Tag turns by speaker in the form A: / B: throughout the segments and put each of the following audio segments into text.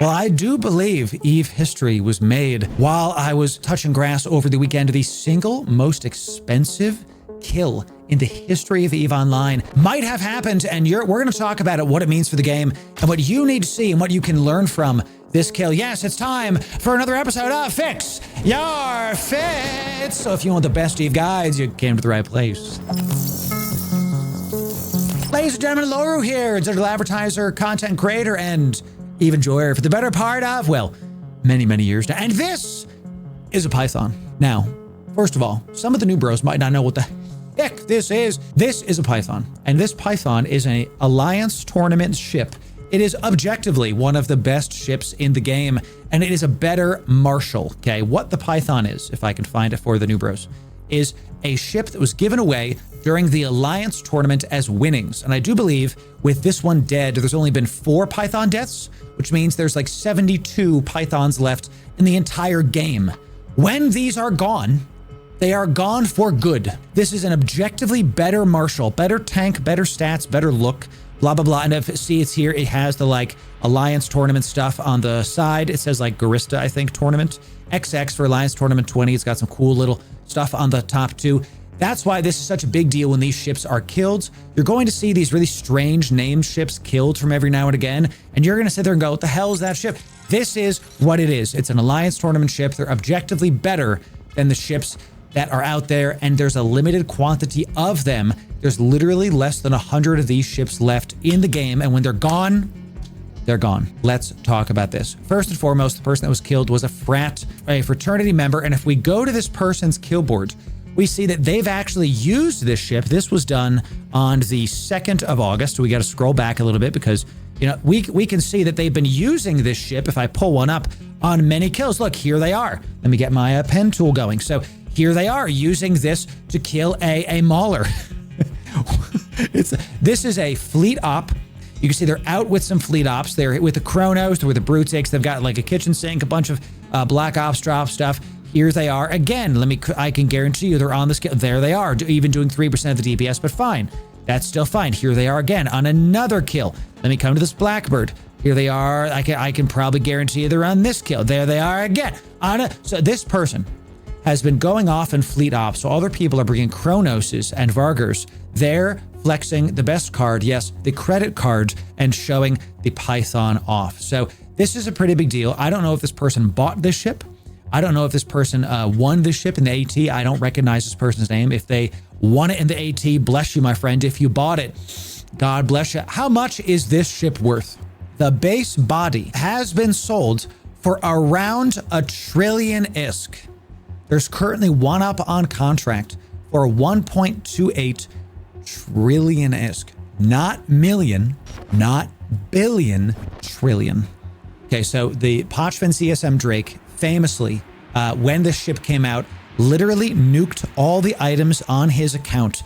A: Well, I do believe EVE history was made while I was touching grass over the weekend. The single most expensive kill in the history of EVE Online might have happened, and we're going to talk about it, what it means for the game, and what you need to see and what you can learn from this kill. Yes, it's time for another episode of Fix Your Fits. So if you want the best EVE guides, you came to the right place. Ladies and gentlemen, Loru here, digital advertiser, content creator, and EVE enjoyer for the better part of, well, many, many years now. And this is a Python. Now, first of all, some of the new bros might not know what the heck this is. This is a Python, and this Python is an Alliance tournament ship. It is objectively one of the best ships in the game, and it is a better Marshal. Okay, what the Python is, if I can find it for the new bros, is a ship that was given away during the Alliance tournament as winnings. And I do believe with this one dead, there's only been 4 Python deaths, which means there's like 72 Pythons left in the entire game. When these are gone, they are gone for good. This is an objectively better Marshal, better tank, better stats, better look, blah, blah, blah. And if see it's here, it has the like Alliance tournament stuff on the side. It says like Garista, I think, tournament. XX for Alliance tournament 20. It's got some cool little stuff on the top too. That's why this is such a big deal when these ships are killed. You're going to see these really strange named ships killed from every now and again, and you're going to sit there and go, what the hell is that ship? This is what it is. It's an Alliance tournament ship. They're objectively better than the ships that are out there, and there's a limited quantity of them. There's literally less than 100 of these ships left in the game, and when they're gone, they're gone. Let's talk about this. First and foremost, the person that was killed was a fraternity member, and if we go to this person's kill board, we see that they've actually used this ship. This was done on the 2nd of August. We got to scroll back a little bit because, you know, we can see that they've been using this ship, if I pull one up, on many kills. Look, here they are. Let me get my pen tool going. So here they are using this to kill a mauler. This is a fleet op. You can see they're out with some fleet ops. They're with the Chronos, they're with the Brutics. They've got like a kitchen sink, a bunch of Black Ops drop stuff. Here they are again. I can guarantee you they're on the scale. There they are, even doing 3% of the DPS, but fine. That's still fine. Here they are again on another kill. Let me come to this Blackbird. Here they are. I can probably guarantee you they're on this kill. There they are again. So this person has been going off in fleet ops. So other people are bringing Chronoses and Vargers. They're flexing the best card, yes, the credit card, and showing the Python off. So this is a pretty big deal. I don't know if this person bought this ship. I don't know if this person won this ship in the AT. I don't recognize this person's name. If they won it in the AT, bless you, my friend. If you bought it, God bless you. How much is this ship worth? The base body has been sold for around $1 trillion ISK. There's currently one up on contract for 1.28 trillion ISK. Not million, not billion, trillion. Okay, so the Pochvin CSM Drake famously, when this ship came out, literally nuked all the items on his account,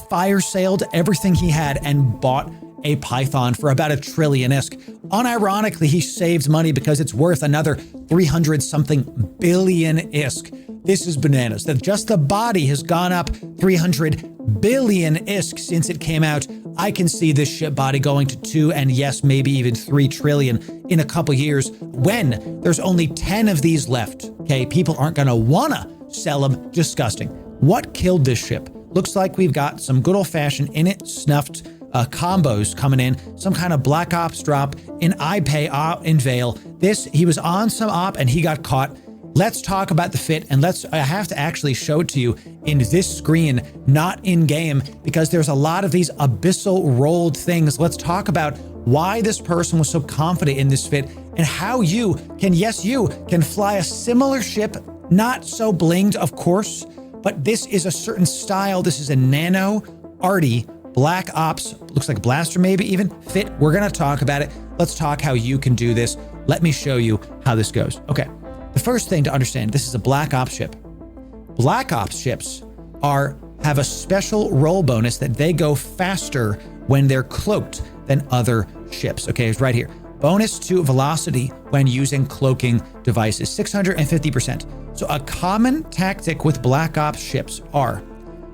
A: fire sailed everything he had, and bought a Python for about $1 trillion ISK. Unironically, he saved money because it's worth another 300-something billion ISK. This is bananas. That just the body has gone up 300 billion ISK since it came out. I can see this ship body going to 2 and yes, maybe even 3 trillion in a couple years when there's only 10 of these left. Okay, people aren't gonna wanna sell them. Disgusting. What killed this ship? Looks like we've got some good old-fashioned in it snuffed combos coming in, some kind of Black Ops drop, in iPay op in Vale. He was on some op and he got caught. Let's talk about the fit, and I have to actually show it to you in this screen, not in game, because there's a lot of these abyssal rolled things. Let's talk about why this person was so confident in this fit and how you can fly a similar ship, not so blinged, of course, but this is a certain style. This is a nano arty Black Ops, looks like a blaster maybe even, fit. We're gonna talk about it. Let's talk how you can do this. Let me show you how this goes. Okay, the first thing to understand, this is a Black Ops ship. Black Ops ships have a special roll bonus that they go faster when they're cloaked than other ships. Okay, it's right here. Bonus to velocity when using cloaking devices, 650%. So a common tactic with Black Ops ships are,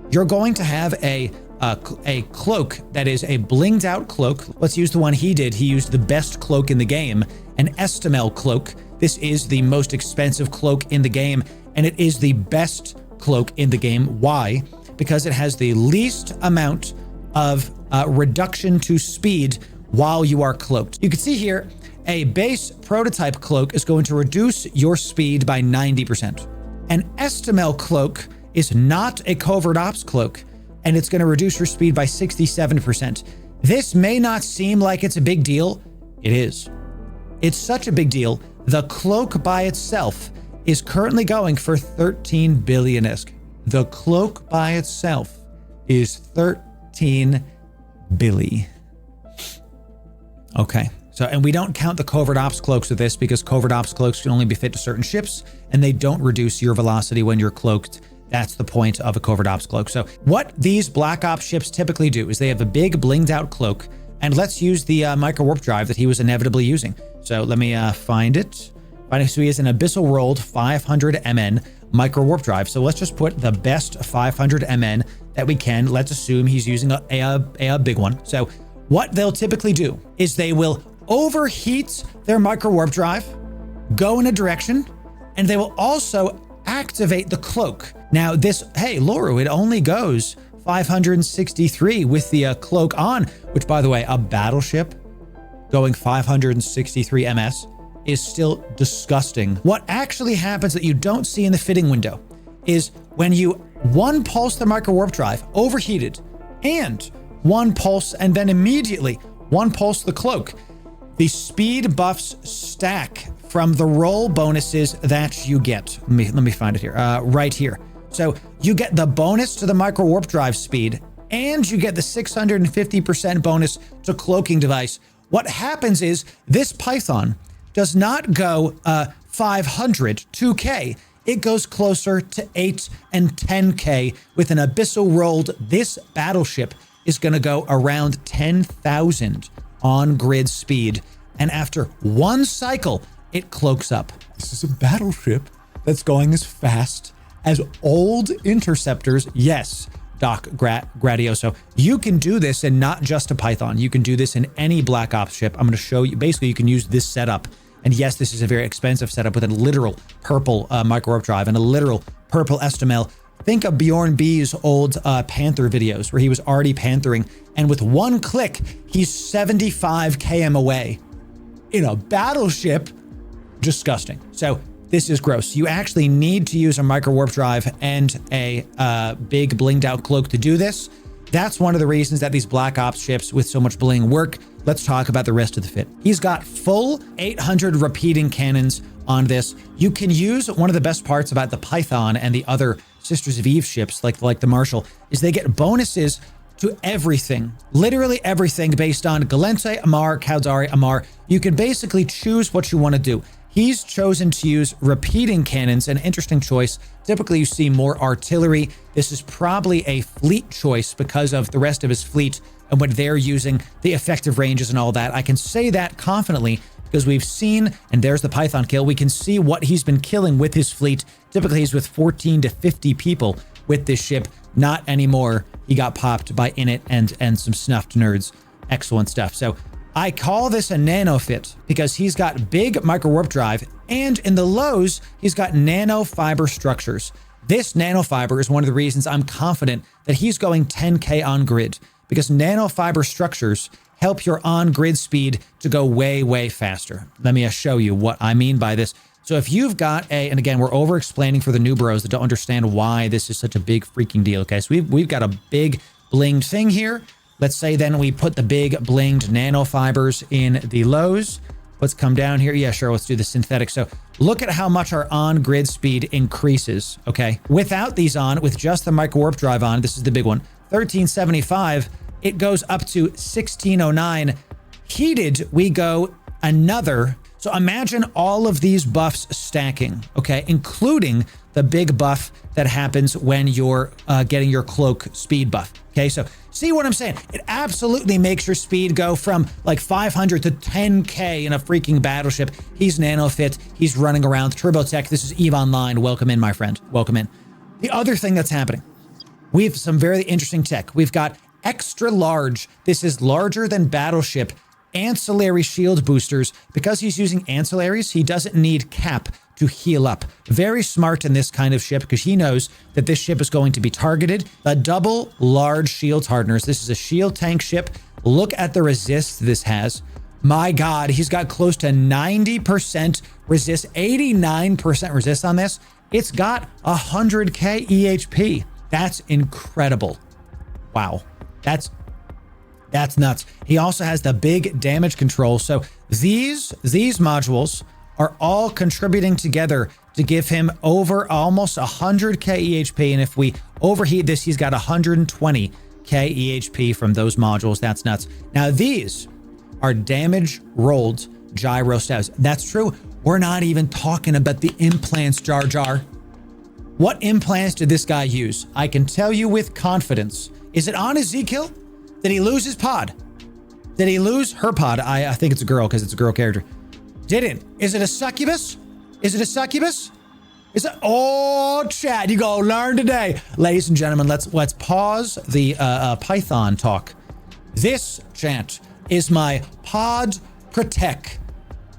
A: you're going to have a a cloak that is a blinged out cloak. Let's use the one he did. He used the best cloak in the game, an Estimel cloak. This is the most expensive cloak in the game, and it is the best cloak in the game. Why? Because it has the least amount of reduction to speed while you are cloaked. You can see here, a base prototype cloak is going to reduce your speed by 90%. An Estimel cloak is not a covert ops cloak, and it's going to reduce your speed by 67%. This may not seem like it's a big deal. It is. It's such a big deal. The cloak by itself is currently going for 13 billion-isk. The cloak by itself is 13 billion. Okay. So, and we don't count the covert ops cloaks with this because covert ops cloaks can only be fit to certain ships and they don't reduce your velocity when you're cloaked. That's the point of a covert ops cloak. So what these Black Ops ships typically do is they have a big blinged out cloak, and let's use the micro warp drive that he was inevitably using. So let me find it. So he has an abyssal rolled 500 MN micro warp drive. So let's just put the best 500 MN that we can. Let's assume he's using a big one. So what they'll typically do is they will overheat their micro warp drive, go in a direction, and they will also activate the cloak. Now this, hey, Loru, it only goes 563 with the cloak on, which by the way, a battleship going 563 MS is still disgusting. What actually happens that you don't see in the fitting window is when you one pulse the micro warp drive overheated and one pulse and then immediately one pulse the cloak, the speed buffs stack from the roll bonuses that you get. Let me find it here, right here. So you get the bonus to the micro warp drive speed and you get the 650% bonus to cloaking device. What happens is this Python does not go 500, 2K. It goes closer to 8 and 10K with an abyssal rolled. This battleship is going to go around 10,000 on grid speed. And after one cycle, it cloaks up. This is a battleship that's going as fast as old interceptors. Yes, Doc Gradioso. You can do this and not just a Python. You can do this in any Black Ops ship. I'm going to show you. Basically, you can use this setup. And yes, this is a very expensive setup with a literal purple micro warp drive and a literal purple Estimel. Think of Bjorn B's old Panther videos where he was already panthering. And with one click, he's 75 km away in a battleship. Disgusting. So this is gross. You actually need to use a micro warp drive and a big blinged out cloak to do this. That's one of the reasons that these Black Ops ships with so much bling work. Let's talk about the rest of the fit. He's got full 800 repeating cannons on this. You can use one of the best parts about the Python and the other Sisters of Eve ships like the Marshall is they get bonuses to everything, literally everything based on Galente, Amar, Caldari, Amar. You can basically choose what you want to do. He's chosen to use repeating cannons, an interesting choice. Typically, you see more artillery. This is probably a fleet choice because of the rest of his fleet and what they're using, the effective ranges and all that. I can say that confidently because we've seen, and there's the Python kill, we can see what he's been killing with his fleet. Typically, he's with 14 to 50 people with this ship. Not anymore. He got popped by Init and some snuffed nerds. Excellent stuff. So I call this a Nanofit because he's got big micro warp drive, and in the lows, he's got nanofiber structures. This nanofiber is one of the reasons I'm confident that he's going 10K on grid, because nanofiber structures help your on-grid speed to go way, way faster. Let me show you what I mean by this. So if you've got and again, we're over-explaining for the new bros that don't understand why this is such a big freaking deal, okay? So we've got a big blinged thing here. Let's say then we put the big blinged nanofibers in the lows. Let's come down here. Yeah, sure. Let's do the synthetic. So look at how much our on-grid speed increases, okay? Without these on, with just the micro warp drive on, this is the big one, 1375, it goes up to 1609. Heated, we go another. So imagine all of these buffs stacking, okay? Including the big buff that happens when you're getting your cloak speed buff, okay? So see what I'm saying? It absolutely makes your speed go from like 500 to 10K in a freaking battleship. He's Nanofit. He's running around. Turbotech, this is EVE Online. Welcome in, my friend. Welcome in. The other thing that's happening, we have some very interesting tech. We've got extra large. This is larger than battleship ancillary shield boosters. Because he's using ancillaries, he doesn't need cap to heal up. Very smart in this kind of ship because he knows that this ship is going to be targeted. The double large shield hardeners. This is a shield tank ship. Look at the resist this has. My God, he's got close to 90% resist, 89% resist on this. It's got 100k EHP. That's incredible. Wow. That's nuts. He also has the big damage control. So these modules are all contributing together to give him over almost 100k EHP. And if we overheat this, he's got 120k EHP from those modules. That's nuts. Now these are damage rolled gyro stabs. That's true. We're not even talking about the implants, Jar Jar. What implants did this guy use? I can tell you with confidence. Is it on Ezekiel? Did he lose his pod? Did he lose her pod? I think it's a girl because it's a girl character. Didn't. Is it a succubus? Is it a succubus? Is it? Oh, chat, you go learn today. Ladies and gentlemen, let's pause the Python talk. This, chat, is my pod protect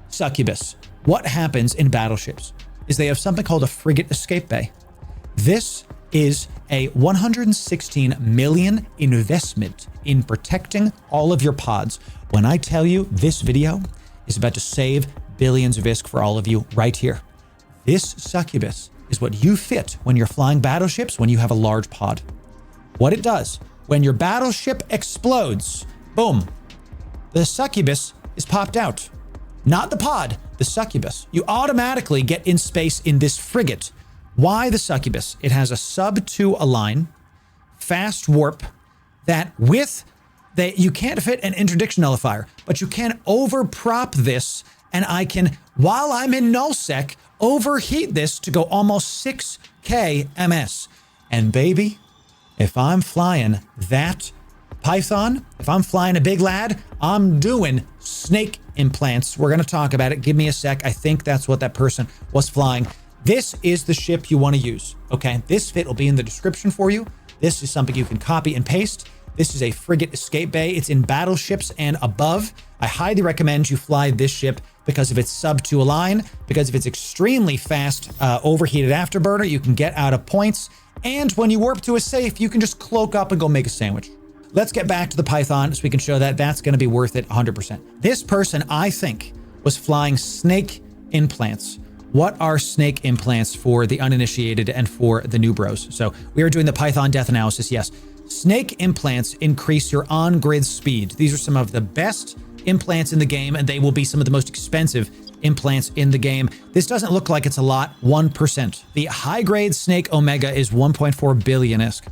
A: succubus. What happens in battleships is they have something called a frigate escape bay. This is a 116 million investment in protecting all of your pods. When I tell you this video is about to save billions of ISK for all of you right here. This succubus is what you fit when you're flying battleships when you have a large pod. What it does, when your battleship explodes, boom, the succubus is popped out. Not the pod, the succubus. You automatically get in space in this frigate. Why the succubus? It has a sub-2 align, fast warp, that with that you can't fit an interdiction nullifier, but you can overprop this, and I can, while I'm in nullsec, overheat this to go almost 6k ms. And baby, if I'm flying that Python, if I'm flying a big lad, I'm doing snake implants. We're going to talk about it. Give me a sec. I think that's what that person was flying. This is the ship you want to use, okay? This fit will be in the description for you. This is something you can copy and paste. This is a frigate escape bay. It's in battleships and above. I highly recommend you fly this ship because of its sub-2 align, because of its extremely fast overheated afterburner. You can get out of points. And when you warp to a safe, you can just cloak up and go make a sandwich. Let's get back to the Python so we can show that that's going to be worth it 100%. This person, I think, was flying snake implants. What are snake implants for the uninitiated and for the new bros? So we are doing the Python death analysis. Yes. Snake implants increase your on-grid speed. These are some of the best implants in the game, and they will be some of the most expensive implants in the game. This doesn't look like it's a lot, 1%. The high-grade Snake Omega is 1.4 billion ISK.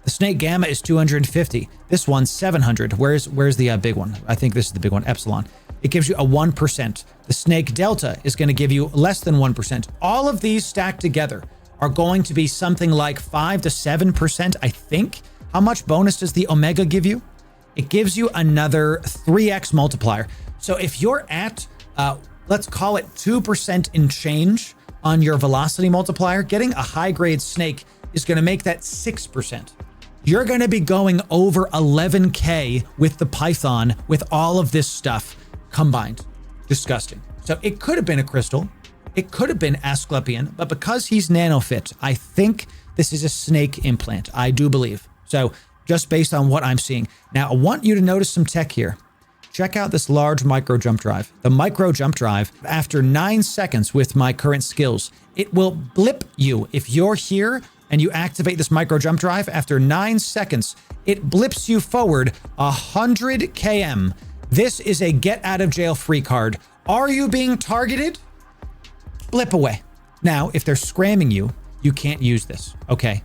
A: The Snake Gamma is 250. This one's 700. Where's the big one? I think this is the big one, Epsilon. It gives you a 1%. The Snake Delta is going to give you less than 1%. All of these stacked together are going to be something like 5 to 7%, I think. How much bonus does the Omega give you? It gives you another 3x multiplier. So if you're at, let's call it 2% in change on your velocity multiplier, getting a high-grade Snake is going to make that 6%. You're going to be going over 11k with the Python with all of this stuff combined. Disgusting. So it could have been a crystal. It could have been Asclepian, but because he's nanofit, I think this is a snake implant. I do believe. So just based on what I'm seeing. Now, I want you to notice some tech here. Check out this large micro jump drive. The micro jump drive, after 9 seconds with my current skills, it will blip you. If you're here and you activate this micro jump drive, after 9 seconds, it blips you forward 100 km. This is a get out of jail free card. Are you being targeted? Blip away. Now, if they're scramming you, you can't use this. Okay.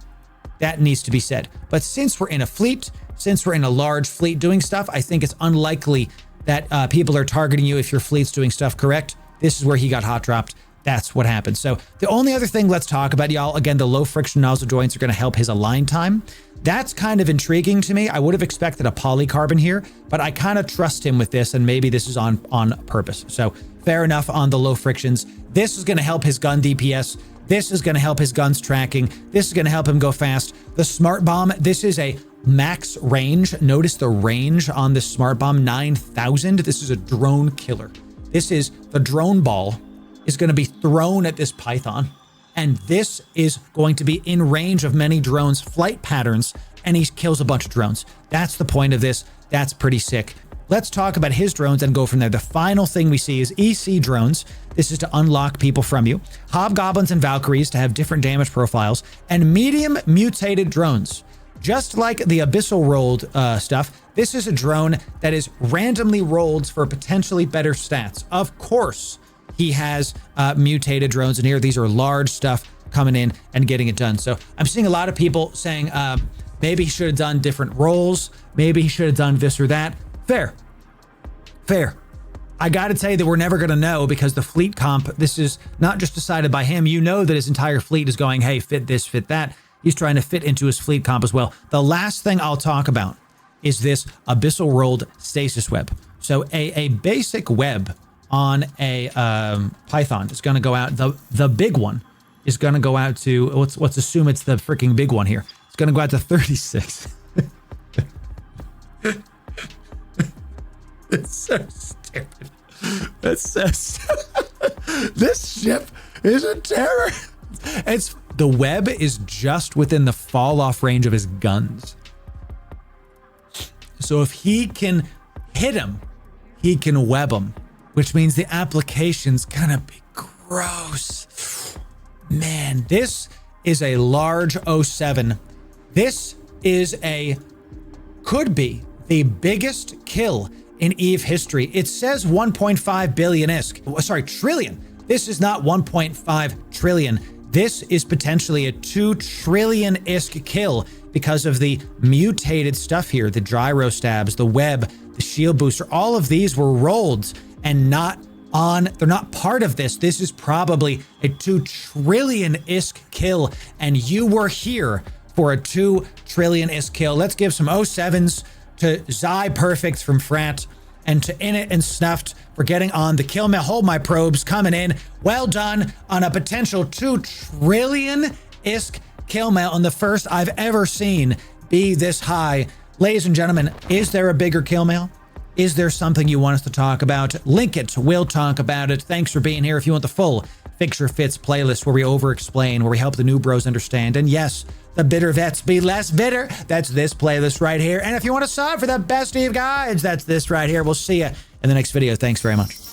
A: That needs to be said. But since we're in a fleet, since we're in a large fleet doing stuff, I think it's unlikely that people are targeting you if your fleet's doing stuff correct. This is where he got hot dropped. That's what happened. So the only other thing let's talk about, y'all, again, the low friction nozzle joints are going to help his align time. That's kind of intriguing to me. I would have expected a polycarbon here, but I kind of trust him with this, and maybe this is on purpose. So fair enough on the low frictions. This is going to help his gun DPS. This is going to help his guns tracking. This is going to help him go fast. The smart bomb, this is a max range. Notice the range on this smart bomb, 9,000. This is a drone killer. This is the drone ball is going to be thrown at this Python. And this is going to be in range of many drones' flight patterns, and he kills a bunch of drones. That's the point of this. That's pretty sick. Let's talk about his drones and go from there. The final thing we see is EC drones. This is to unlock people from you. Hobgoblins and Valkyries to have different damage profiles, and medium mutated drones. Just like the abyssal rolled stuff, this is a drone that is randomly rolled for potentially better stats. Of course, he has mutated drones in here. These are large stuff coming in and getting it done. So I'm seeing a lot of people saying maybe he should have done different roles. Maybe he should have done this or that. Fair. I got to tell you that we're never going to know, because the fleet comp, this is not just decided by him. You know that his entire fleet is going, hey, fit this, fit that. He's trying to fit into his fleet comp as well. The last thing I'll talk about is this abyssal rolled stasis web. So a basic web on a Python is going to go out. The big one is going to go out to, let's assume it's the freaking big one here. It's going to go out to 36. It's so stupid. That's so stupid. This ship is a terror. The web is just within the fall off range of his guns. So if he can hit him, he can web him, which means the application's gonna be gross. Man, this is a large 07. This is could be the biggest kill in EVE history. It says 1.5 billion trillion. This is not 1.5 trillion. This is potentially a 2 trillion-isk kill because of the mutated stuff here, the gyro stabs, the web, the shield booster. All of these were rolled and they're not part of this. This is probably a 2 trillion-isk kill, and you were here for a 2 trillion-isk kill. Let's give some 07s to Zai Perfect from Frat, and to Init and Snuffed for getting on the kill mail. Hold my probes coming in. Well done on a potential 2 trillion-isk kill mail, and the first I've ever seen be this high. Ladies and gentlemen, is there a bigger kill mail? Is there something you want us to talk about? Link it. We'll talk about it. Thanks for being here. If you want the full Fixer Fits playlist where we over-explain, where we help the new bros understand, and yes, the bitter vets be less bitter, that's this playlist right here. And if you want to sub for the best EVE guides, that's this right here. We'll see you in the next video. Thanks very much.